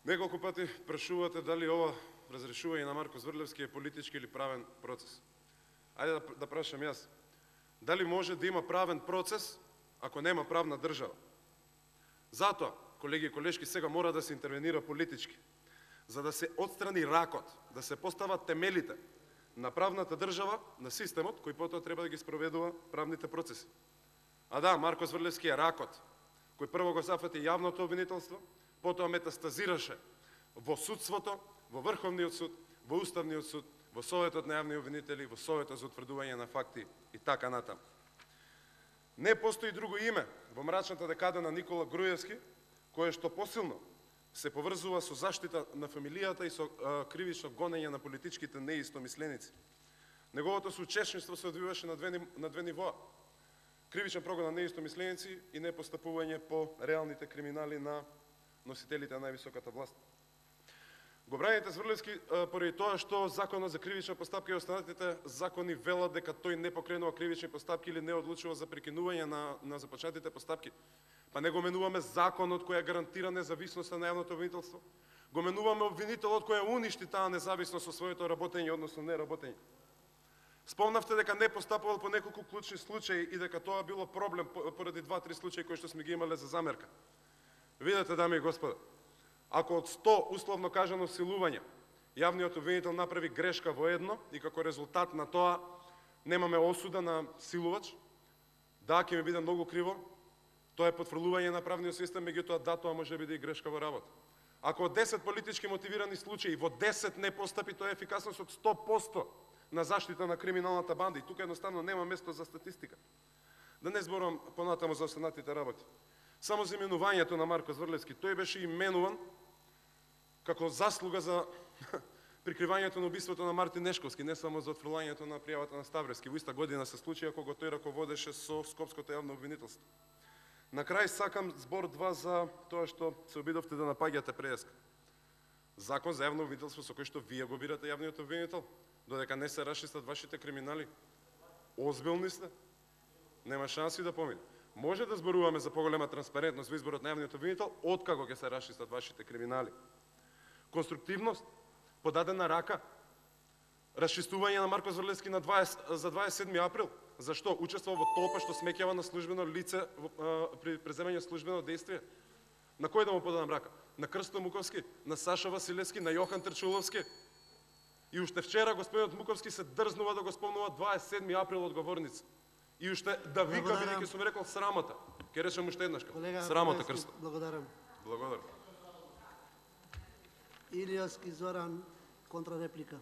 Неколку пати прашувате дали ова разрешување на Марко Зврлевски е политички или правен процес. Ајде да прашам јас. Дали може да има правен процес ако нема правна држава? Затоа, колеги и колешки, сега мора да се интервенира политички, за да се отстрани ракот, да се постават темелите на правната држава, на системот кој потоа треба да ги спроведува правните процеси. А да, Марко Зврлевски е ракот кој прво го зафати јавното обвинителство, потоа метастазираше во судството, во Врховниот суд, во Уставниот суд, во Советот на јавни обвинители, во Советот за утврдување на факти и така натаму. Не постои друго име во мрачната декада на Никола Груевски, кое што посилно се поврзува со заштита на фамилијата и со кривично гонење на политичките неистомисленици. Неговото соучесништво се одвиваше на две нивоа. Кривичен прогон на неистомисленици и непостапување по реалните криминали на носителите на највисоката власт. Го браните Зврлевски поради тоа што Законот за кривична постапка и останатите закони велат дека тој не покренува кривични постапки или не одлучува за прекинување на започнатите постапки. Па не го менуваме законот кој гарантира независноста на јавното обвинителство. Го менуваме обвинителот кој уништи таа независност со своето работење, односно неработење. Спомнавте дека не постапувал по неколку клучни случаи и дека тоа било проблем поради 2-3 случаи кои што сме ги имале за замерка. Видете, дами и господа, ако од 100 условно кажано силување, јавниот обвинител направи грешка во едно и како резултат на тоа немаме осуда на силувач, да, ќе ми биде многу криво, тоа е потврлување на правниот систем, меѓутоа да, тоа може да биде и грешка во работа. Ако од 10 политички мотивирани случаи во 10 не постапи, тоа е ефикасност од 100% на заштита на криминалната банда и тука едноставно нема место за статистика. Да не зборувам понатаму за останатите работи. Само за именувањето на Марко Зврлевски, тој беше именуван како заслуга за прикривањето на убиството на Мартин Нешковски, не само за отфрлањето на пријавата на Ставревски. Во иста година се случи кога тој раководеше со Скопското јавно обвинителство. На крај сакам збор два за тоа што се обидовте да напаѓате преска. Закон за јавно обвинителство со кој што вие го бирате јавниот обвинител, додека не се расчистат вашите криминали. Озбилни сте? Нема шанси да помине. Може да зборуваме за поголема транспарентност во изборот на јавниот обвинител, откако ќе се расчистат вашите криминали. Конструктивност, подадена рака, расчистување на Марко Зврлевски за 27 април. Зашто? Учествува во толпа што смеќава на службено лице при преземање службено действие. На кој да му подадам рака? На Крсто Муковски, на Саша Василевски, на Јохан Трчуловски. И уште вчера господинот Муковски се дрзнува да го спомнува 27 април одговорница. И уште да вика, бидејќи сум рекол срамота. Ке речем уште еднаш. Срамота, Крсто. Благодарам. Благодарам. Илијовски Зоран, контрареплика.